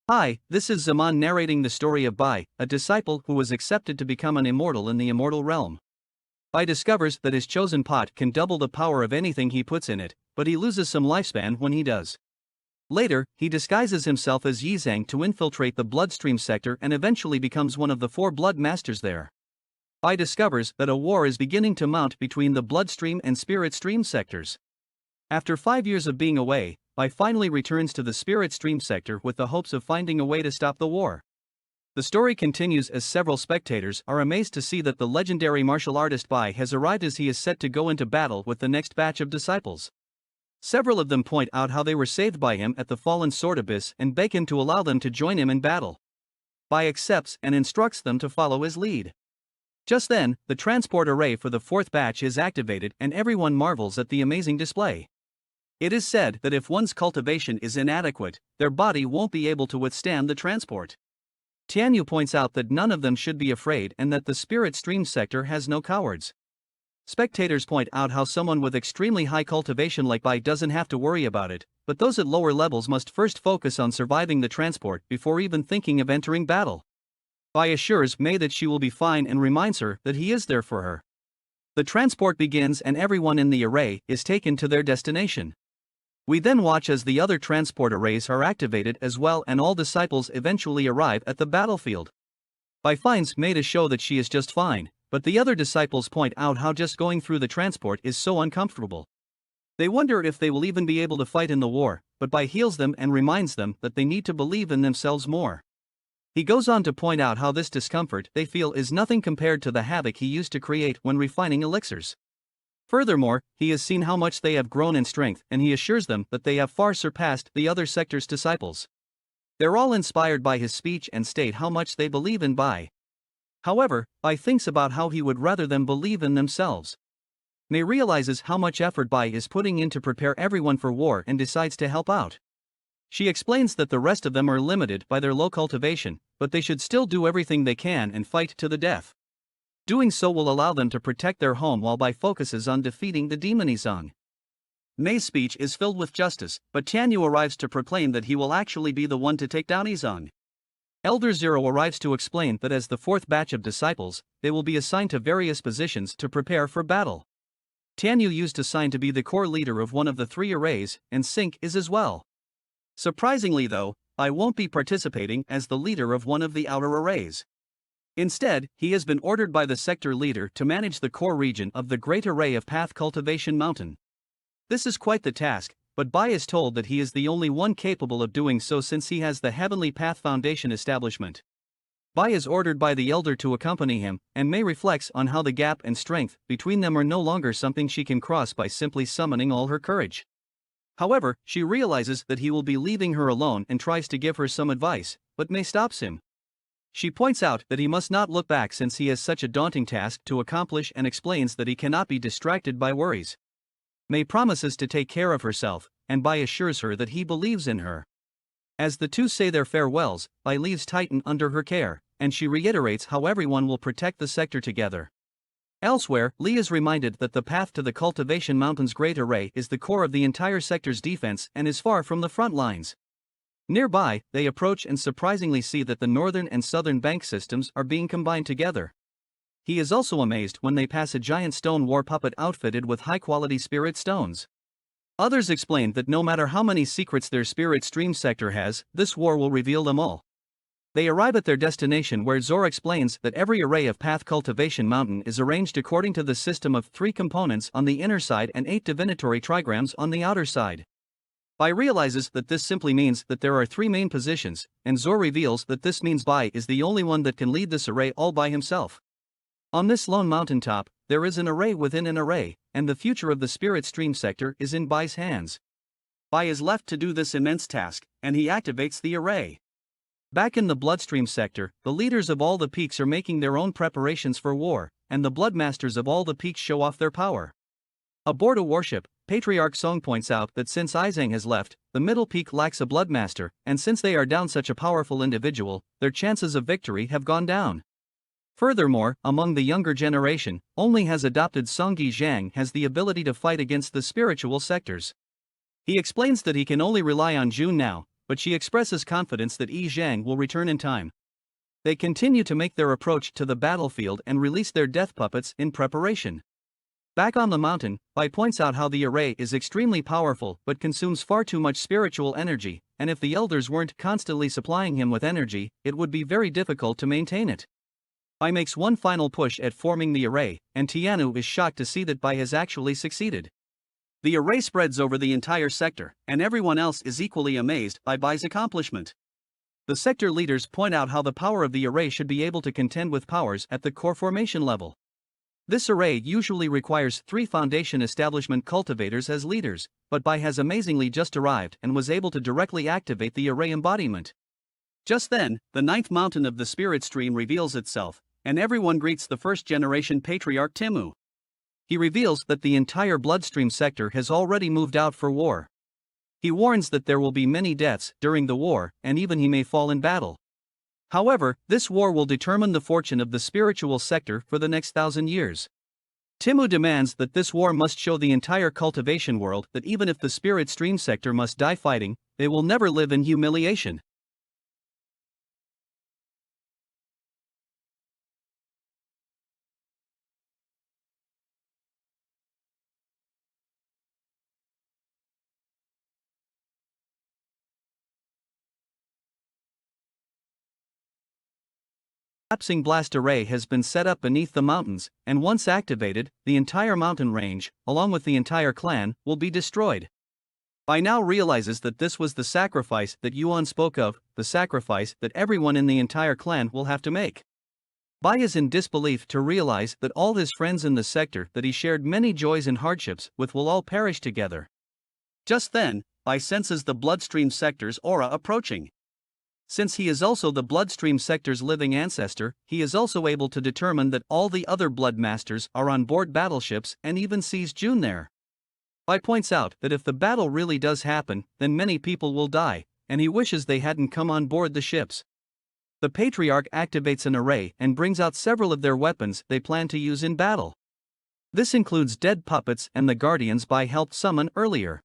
Hi, this is Zaman narrating the story of Bai, a disciple who was accepted to become an immortal in the immortal realm. Bai discovers that his chosen pot can double the power of anything he puts in it, but he loses some lifespan when he does. Later, he disguises himself as Yizhang to infiltrate the bloodstream sector and eventually becomes one of the four blood masters there. Bai discovers that a war is beginning to mount between the bloodstream and spirit stream sectors. After 5 years of being away, Bai finally returns to the spirit stream sector with the hopes of finding a way to stop the war. The story continues as several spectators are amazed to see that the legendary martial artist Bai has arrived as he is set to go into battle with the next batch of disciples. Several of them point out how they were saved by him at the fallen sword abyss and beg him to allow them to join him in battle. Bai accepts and instructs them to follow his lead. Just then, the transport array for the fourth batch is activated and everyone marvels at the amazing display. It is said that if one's cultivation is inadequate, their body won't be able to withstand the transport. Tianyu points out that none of them should be afraid and that the spirit stream sector has no cowards. Spectators point out how someone with extremely high cultivation like Bai doesn't have to worry about it, but those at lower levels must first focus on surviving the transport before even thinking of entering battle. Bai assures Mei that she will be fine and reminds her that he is there for her. The transport begins and everyone in the array is taken to their destination. We then watch as the other transport arrays are activated as well and all disciples eventually arrive at the battlefield. Bai finds Mei to show that she is just fine, but the other disciples point out how just going through the transport is so uncomfortable. They wonder if they will even be able to fight in the war, but Bai heals them and reminds them that they need to believe in themselves more. He goes on to point out how this discomfort they feel is nothing compared to the havoc he used to create when refining elixirs. Furthermore, he has seen how much they have grown in strength and he assures them that they have far surpassed the other sector's disciples. They're all inspired by his speech and state how much they believe in Bai. However, Bai thinks about how he would rather them believe in themselves. Mei realizes how much effort Bai is putting in to prepare everyone for war and decides to help out. She explains that the rest of them are limited by their low cultivation, but they should still do everything they can and fight to the death. Doing so will allow them to protect their home while Bai focuses on defeating the demon Yizhang. Mei's speech is filled with justice, but Tianyu arrives to proclaim that he will actually be the one to take down Yizhang. Elder Zero arrives to explain that as the fourth batch of disciples, they will be assigned to various positions to prepare for battle. Tianyu used assigned to be the core leader of one of the three arrays, and Sync is as well. Surprisingly though, Bai won't be participating as the leader of one of the outer arrays. Instead, he has been ordered by the sector leader to manage the core region of the Great Array of Path Cultivation Mountain. This is quite the task, but Bai is told that he is the only one capable of doing so since he has the Heavenly Path Foundation establishment. Bai is ordered by the elder to accompany him, and Mei reflects on how the gap and strength between them are no longer something she can cross by simply summoning all her courage. However, she realizes that he will be leaving her alone and tries to give her some advice, but Mei stops him. She points out that he must not look back since he has such a daunting task to accomplish and explains that he cannot be distracted by worries. Mei promises to take care of herself, and Bai assures her that he believes in her. As the two say their farewells, Bai leaves Titan under her care, and she reiterates how everyone will protect the sector together. Elsewhere, Li is reminded that the path to the Cultivation Mountain's Great Array is the core of the entire sector's defense and is far from the front lines. Nearby, they approach and surprisingly see that the northern and southern bank systems are being combined together. He is also amazed when they pass a giant stone war puppet outfitted with high-quality spirit stones. Others explain that no matter how many secrets their spirit stream sector has, this war will reveal them all. They arrive at their destination where Zor explains that every array of Path Cultivation Mountain is arranged according to the system of 3 components on the inner side and 8 divinatory trigrams on the outer side. Bai realizes that this simply means that there are 3 main positions, and Zor reveals that this means Bai is the only one that can lead this array all by himself. On this lone mountaintop, there is an array within an array, and the future of the spirit stream sector is in Bai's hands. Bai is left to do this immense task, and he activates the array. Back in the bloodstream sector, the leaders of all the peaks are making their own preparations for war, and the bloodmasters of all the peaks show off their power. Aboard a warship, Patriarch Song points out that since Yizhang has left, the middle peak lacks a bloodmaster, and since they are down such a powerful individual, their chances of victory have gone down. Furthermore, among the younger generation, only has adopted Songyi Zhang has the ability to fight against the spiritual sectors. He explains that he can only rely on Jun now, but she expresses confidence that Yi Zhang will return in time. They continue to make their approach to the battlefield and release their death puppets in preparation. Back on the mountain, Bai points out how the array is extremely powerful but consumes far too much spiritual energy, and if the elders weren't constantly supplying him with energy, it would be very difficult to maintain it. Bai makes one final push at forming the array, and Tianu is shocked to see that Bai has actually succeeded. The array spreads over the entire sector, and everyone else is equally amazed by Bai's accomplishment. The sector leaders point out how the power of the array should be able to contend with powers at the core formation level. This array usually requires 3 foundation establishment cultivators as leaders, but Bai has amazingly just arrived and was able to directly activate the array embodiment. Just then, the 9th mountain of the spirit stream reveals itself, and everyone greets the first-generation patriarch Timu. He reveals that the entire bloodstream sector has already moved out for war. He warns that there will be many deaths during the war, and even he may fall in battle. However, this war will determine the fortune of the spiritual sector for the next 1,000 years. Timu demands that this war must show the entire cultivation world that even if the spirit stream sector must die fighting, they will never live in humiliation. Collapsing blast array has been set up beneath the mountains, and once activated, the entire mountain range, along with the entire clan, will be destroyed. Bai now realizes that this was the sacrifice that Yuan spoke of, the sacrifice that everyone in the entire clan will have to make. Bai is in disbelief to realize that all his friends in the sector that he shared many joys and hardships with will all perish together. Just then, Bai senses the bloodstream sector's aura approaching. Since he is also the bloodstream sector's living ancestor, he is also able to determine that all the other blood masters are on board battleships and even sees Jun there. Bai points out that if the battle really does happen, then many people will die, and he wishes they hadn't come on board the ships. The patriarch activates an array and brings out several of their weapons they plan to use in battle. This includes dead puppets and the guardians Bai helped summon earlier.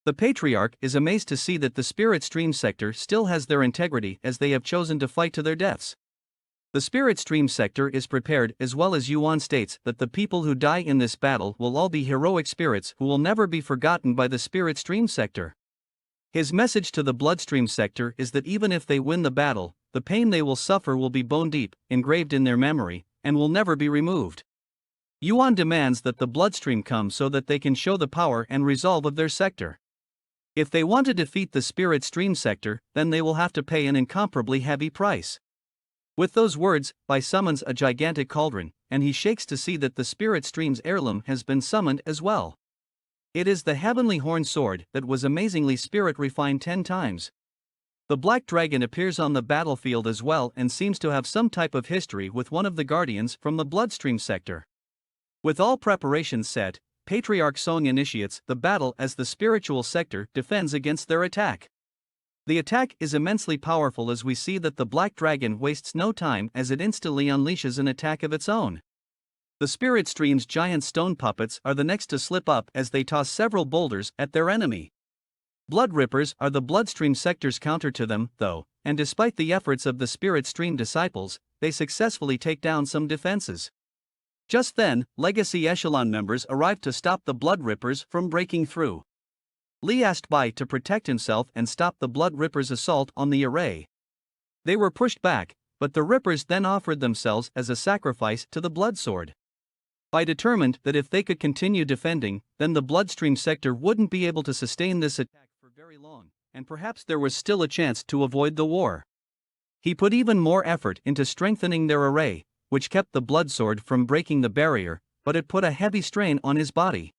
The patriarch is amazed to see that the spirit stream sector still has their integrity as they have chosen to fight to their deaths. The spirit stream sector is prepared, as well as Yuan states that the people who die in this battle will all be heroic spirits who will never be forgotten by the spirit stream sector. His message to the bloodstream sector is that even if they win the battle, the pain they will suffer will be bone deep, engraved in their memory, and will never be removed. Yuan demands that the bloodstream come so that they can show the power and resolve of their sector. If they want to defeat the spirit stream sector, then they will have to pay an incomparably heavy price. With those words, Bai summons a gigantic cauldron, and he shakes to see that the spirit stream's heirloom has been summoned as well. It is the heavenly horn sword that was amazingly spirit refined 10 times. The black dragon appears on the battlefield as well and seems to have some type of history with one of the guardians from the bloodstream sector. With all preparations set, Patriarch Song initiates the battle as the spiritual sector defends against their attack. The attack is immensely powerful as we see that the black dragon wastes no time as it instantly unleashes an attack of its own. The spirit stream's giant stone puppets are the next to slip up as they toss several boulders at their enemy. Blood rippers are the bloodstream sector's counter to them, though, and despite the efforts of the spirit stream disciples, they successfully take down some defenses. Just then, Legacy Echelon members arrived to stop the Blood Rippers from breaking through. Li asked Bai to protect himself and stop the Blood Rippers' assault on the array. They were pushed back, but the Rippers then offered themselves as a sacrifice to the Blood Sword. Bai determined that if they could continue defending, then the bloodstream sector wouldn't be able to sustain this attack for very long, and perhaps there was still a chance to avoid the war. He put even more effort into strengthening their array, which kept the blood sword from breaking the barrier, but it put a heavy strain on his body.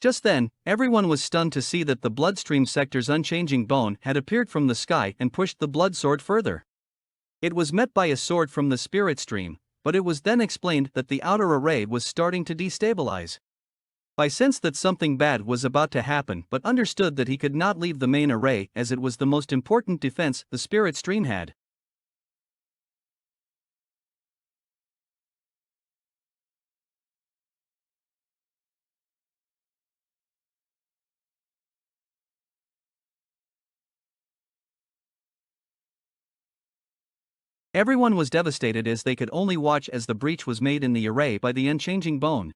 Just then, everyone was stunned to see that the bloodstream sector's unchanging bone had appeared from the sky and pushed the blood sword further. It was met by a sword from the spirit stream, but it was then explained that the outer array was starting to destabilize. Bai sensed that something bad was about to happen but understood that he could not leave the main array as it was the most important defense the spirit stream had. Everyone was devastated as they could only watch as the breach was made in the array by the unchanging bone.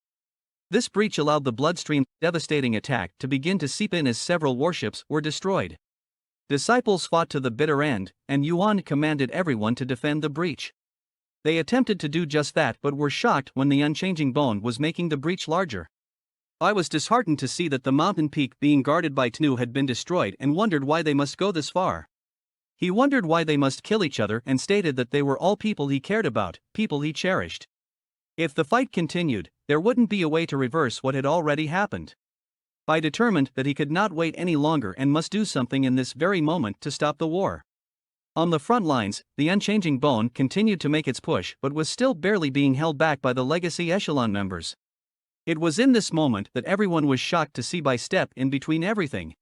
This breach allowed the bloodstream's devastating attack to begin to seep in as several warships were destroyed. Disciples fought to the bitter end, and Yuan commanded everyone to defend the breach. They attempted to do just that but were shocked when the unchanging bone was making the breach larger. I was disheartened to see that the mountain peak being guarded by Tnu had been destroyed and wondered why they must go this far. He wondered why they must kill each other and stated that they were all people he cared about, people he cherished. If the fight continued, there wouldn't be a way to reverse what had already happened. Bai determined that he could not wait any longer and must do something in this very moment to stop the war. On the front lines, the unchanging bone continued to make its push but was still barely being held back by the legacy echelon members. It was in this moment that everyone was shocked to see Bai step in between everything.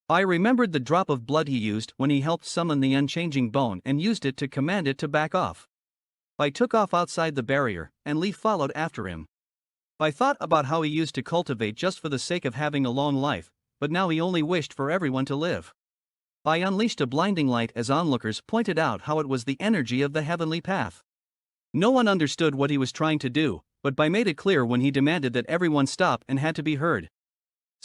I remembered the drop of blood he used when he helped summon the unchanging bone and used it to command it to back off. Bai took off outside the barrier, and Li followed after him. Bai thought about how he used to cultivate just for the sake of having a long life, but now he only wished for everyone to live. Bai unleashed a blinding light as onlookers pointed out how it was the energy of the heavenly path. No one understood what he was trying to do, but Bai made it clear when he demanded that everyone stop and had to be heard.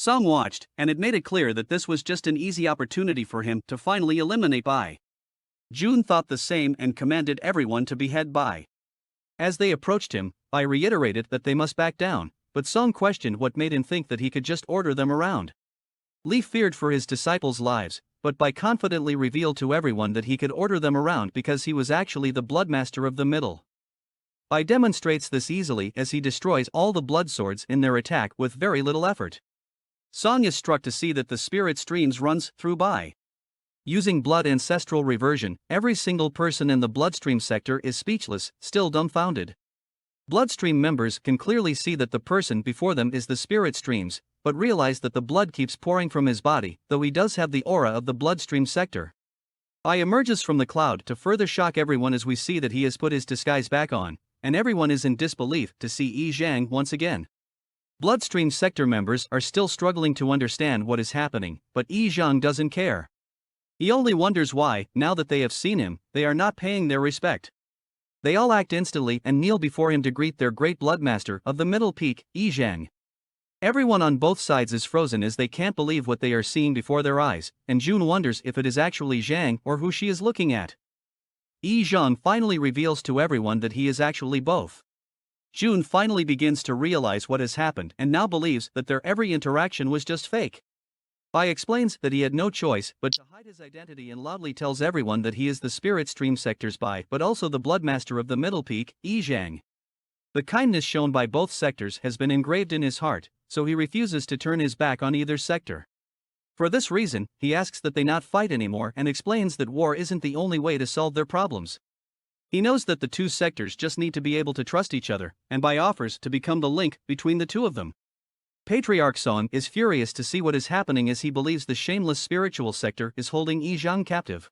Song watched, and it made it clear that this was just an easy opportunity for him to finally eliminate Bai. Jun thought the same and commanded everyone to behead Bai. As they approached him, Bai reiterated that they must back down, but Song questioned what made him think that he could just order them around. Li feared for his disciples' lives, but Bai confidently revealed to everyone that he could order them around because he was actually the Bloodmaster of the Middle. Bai demonstrates this easily as he destroys all the blood swords in their attack with very little effort. Song is struck to see that the spirit streams runs through Bai. Using blood ancestral reversion, every single person in the bloodstream sector is speechless, still dumbfounded. Bloodstream members can clearly see that the person before them is the spirit streams, but realize that the blood keeps pouring from his body, though he does have the aura of the bloodstream sector. Bai emerges from the cloud to further shock everyone as we see that he has put his disguise back on, and everyone is in disbelief to see Yi Zhang once again. Bloodstream sector members are still struggling to understand what is happening, but Yi Zhang doesn't care. He only wonders why, now that they have seen him, they are not paying their respect. They all act instantly and kneel before him to greet their great bloodmaster of the middle peak, Yi Zhang. Everyone on both sides is frozen as they can't believe what they are seeing before their eyes, and Jun wonders if it is actually Zhang or who she is looking at. Yi Zhang finally reveals to everyone that he is actually both. Jun finally begins to realize what has happened and now believes that their every interaction was just fake. Bai explains that he had no choice but to hide his identity and loudly tells everyone that he is the spirit stream sector's Bai but also the bloodmaster of the middle peak, Yi Zhang. The kindness shown by both sectors has been engraved in his heart, so he refuses to turn his back on either sector. For this reason, he asks that they not fight anymore and explains that war isn't the only way to solve their problems. He knows that the two sectors just need to be able to trust each other, and Bai offers to become the link between the two of them. Patriarch Song is furious to see what is happening as he believes the shameless spiritual sector is holding Yi Zhang captive.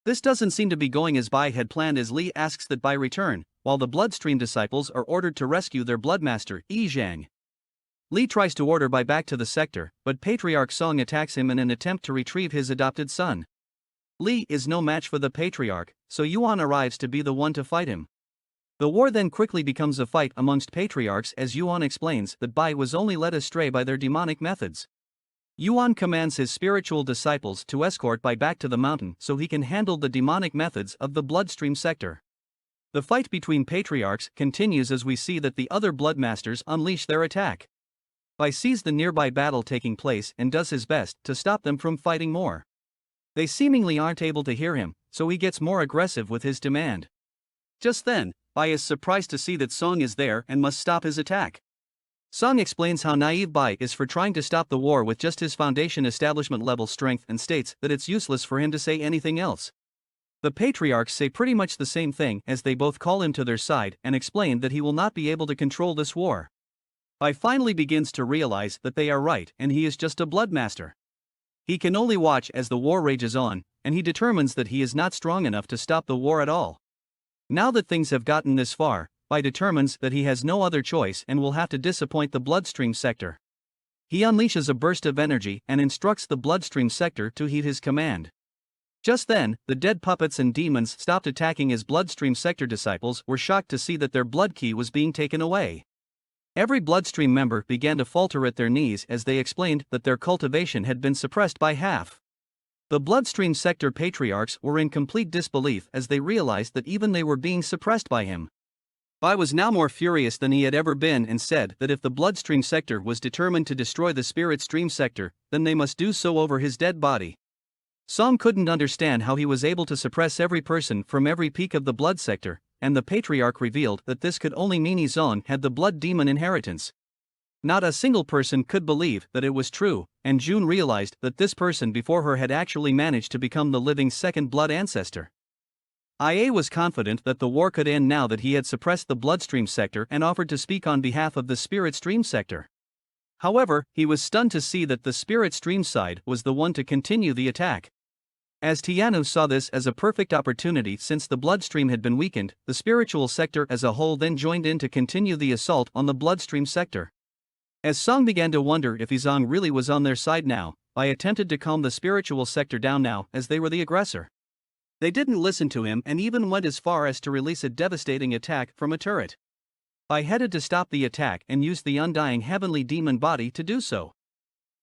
This doesn't seem to be going as Bai had planned as Li asks that Bai return, while the bloodstream disciples are ordered to rescue their bloodmaster, Yi Zhang. Li tries to order Bai back to the sector, but Patriarch Song attacks him in an attempt to retrieve his adopted son. Li is no match for the Patriarch, so Yuan arrives to be the one to fight him. The war then quickly becomes a fight amongst patriarchs as Yuan explains that Bai was only led astray by their demonic methods. Yuan commands his spiritual disciples to escort Bai back to the mountain so he can handle the demonic methods of the bloodstream sector. The fight between patriarchs continues as we see that the other bloodmasters unleash their attack. Bai sees the nearby battle taking place and does his best to stop them from fighting more. They seemingly aren't able to hear him, so he gets more aggressive with his demand. Just then, Bai is surprised to see that Song is there and must stop his attack. Song explains how naive Bai is for trying to stop the war with just his foundation establishment level strength and states that it's useless for him to say anything else. The patriarchs say pretty much the same thing as they both call him to their side and explain that he will not be able to control this war. Bai finally begins to realize that they are right and he is just a bloodmaster. He can only watch as the war rages on, and he determines that he is not strong enough to stop the war at all. Now that things have gotten this far, Bai determines that he has no other choice and will have to disappoint the bloodstream sector. He unleashes a burst of energy and instructs the bloodstream sector to heed his command. Just then, the dead puppets and demons stopped attacking his bloodstream sector. Disciples were shocked to see that their blood key was being taken away. Every bloodstream member began to falter at their knees as they explained that their cultivation had been suppressed by half. The bloodstream sector patriarchs were in complete disbelief as they realized that even they were being suppressed by him. Bai was now more furious than he had ever been and said that if the bloodstream sector was determined to destroy the spirit stream sector, then they must do so over his dead body. Song couldn't understand how he was able to suppress every person from every peak of the blood sector, and the patriarch revealed that this could only mean Zong had the blood demon inheritance. Not a single person could believe that it was true, and June realized that this person before her had actually managed to become the living second blood ancestor. IA was confident that the war could end now that he had suppressed the bloodstream sector and offered to speak on behalf of the spirit stream sector. However, he was stunned to see that the spirit stream side was the one to continue the attack. As Tianu saw this as a perfect opportunity since the bloodstream had been weakened, the spiritual sector as a whole then joined in to continue the assault on the bloodstream sector. As Song began to wonder if Zong really was on their side now, Bai attempted to calm the spiritual sector down now as they were the aggressor. They didn't listen to him and even went as far as to release a devastating attack from a turret. Bai headed to stop the attack and used the undying heavenly demon body to do so.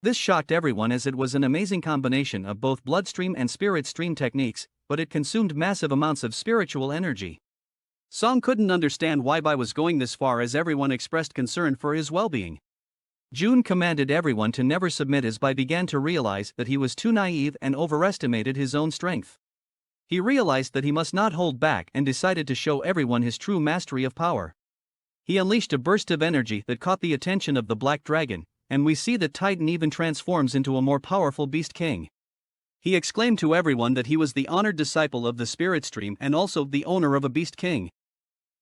This shocked everyone as it was an amazing combination of both bloodstream and spirit stream techniques, but it consumed massive amounts of spiritual energy. Song couldn't understand why Bai was going this far as everyone expressed concern for his well-being. June commanded everyone to never submit as Bai began to realize that he was too naive and overestimated his own strength. He realized that he must not hold back and decided to show everyone his true mastery of power. He unleashed a burst of energy that caught the attention of the Black Dragon, and we see that Titan even transforms into a more powerful Beast King. He exclaimed to everyone that he was the honored disciple of the Spirit Stream and also the owner of a Beast King.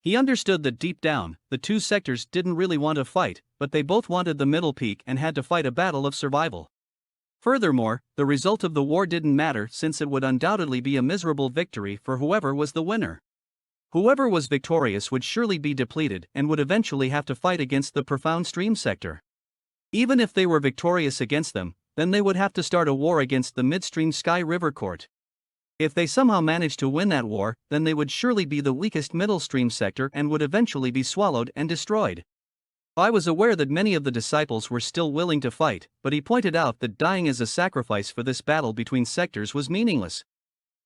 He understood that deep down, the two sectors didn't really want to fight, but they both wanted the middle peak and had to fight a battle of survival. Furthermore, the result of the war didn't matter since it would undoubtedly be a miserable victory for whoever was the winner. Whoever was victorious would surely be depleted and would eventually have to fight against the profound stream sector. Even if they were victorious against them, then they would have to start a war against the midstream Sky River Court. If they somehow managed to win that war, then they would surely be the weakest middle stream sector and would eventually be swallowed and destroyed. I was aware that many of the disciples were still willing to fight, but he pointed out that dying as a sacrifice for this battle between sectors was meaningless.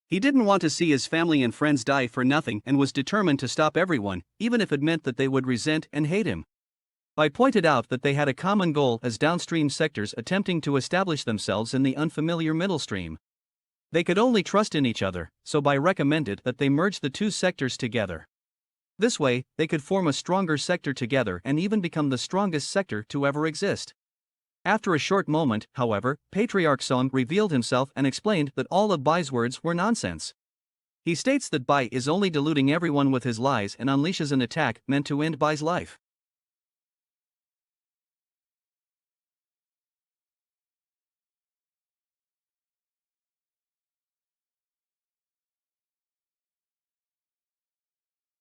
He didn't want to see his family and friends die for nothing and was determined to stop everyone, even if it meant that they would resent and hate him. Bai pointed out that they had a common goal as downstream sectors attempting to establish themselves in the unfamiliar middle stream. They could only trust in each other, so Bai recommended that they merge the two sectors together. This way, they could form a stronger sector together and even become the strongest sector to ever exist. After a short moment, however, Patriarch Song revealed himself and explained that all of Bai's words were nonsense. He states that Bai is only deluding everyone with his lies and unleashes an attack meant to end Bai's life.